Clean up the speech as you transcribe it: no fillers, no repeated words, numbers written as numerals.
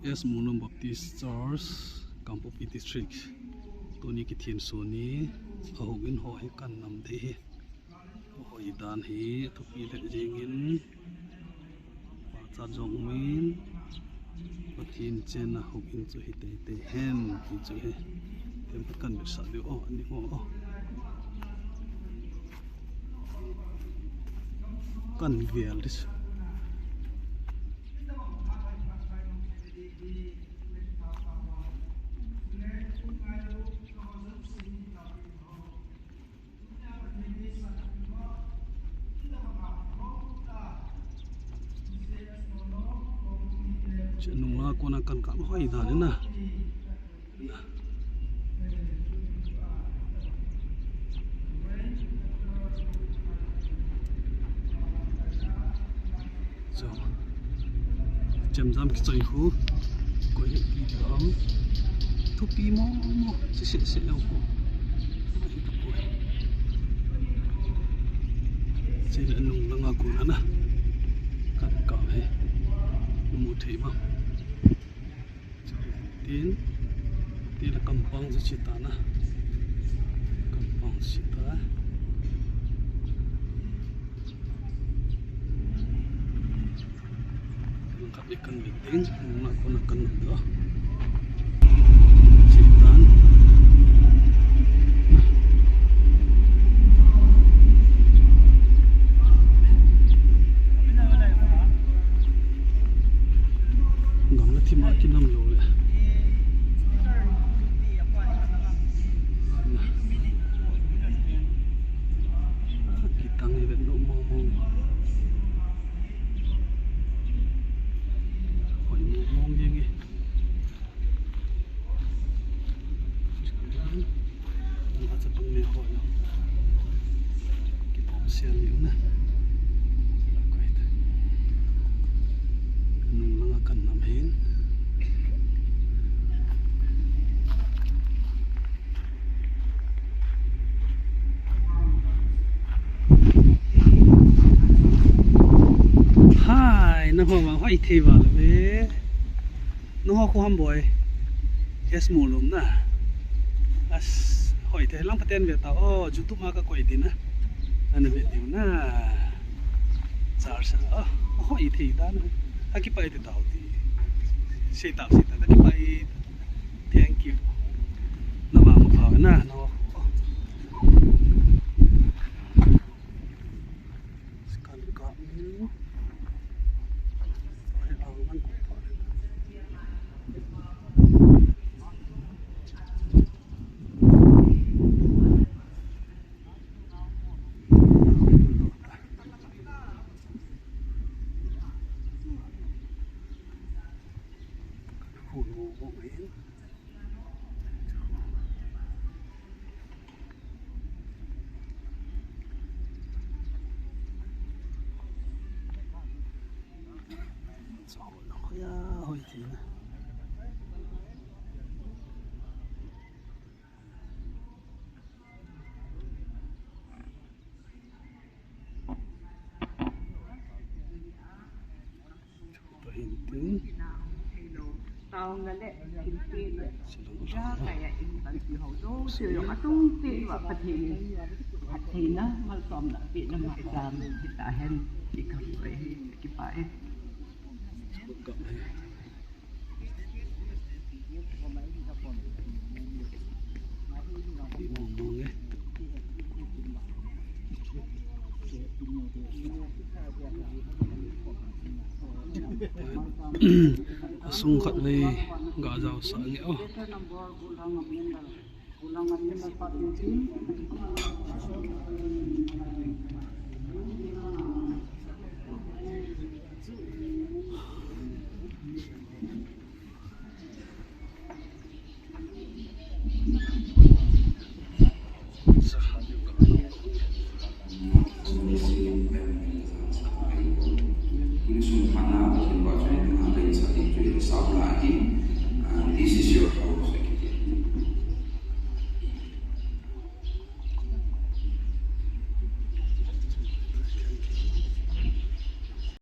S Mulum Baptist Church Kampopi District ตัวนี้กิเทียนโซนี้เอาหินหอยกันนำดีหอยดานฮีทุกปีเล็กจริงอินปาจัดจงมินปะเทียนเจนหกอินจุฮิเตเตเฮมอินจุฮิเต็มกันบิสัดดิโออันนี้โอกันเวียลดิสนุ่งลาคนกันกับห้อยดานนะจำจำกิจหูก็เห็นปีเดียวทุกปีมอเสียแล้วกูเสียแล้วนุ่งลังกูนะกันกับให้มุดให้บ้างตีละกำปังจะชิตานะกำปังชิตากับikan biting nak dah chitan ngam na thima kinam lo le kitang event no mo nó hoa hoa ít thì vào là về nó hoa không ham bồi yes mù lùm nè hỏi thế lắm phát tiền về tao YouTube mà các quậy tin á anh về điều nè sao hoa ít thì ta nữa anh cái bay thì tao thì xây tạo cái bay thank you nó vào một phở nè nó hồi thì tao là lệ kinh tế ra cái in thì họ đâu sử dụng tung tiền và phát hiện nó mà còn là bị nó mặc làm thì ta hen thì không phải cái phải sung khát lì gà rau sợ nghẽo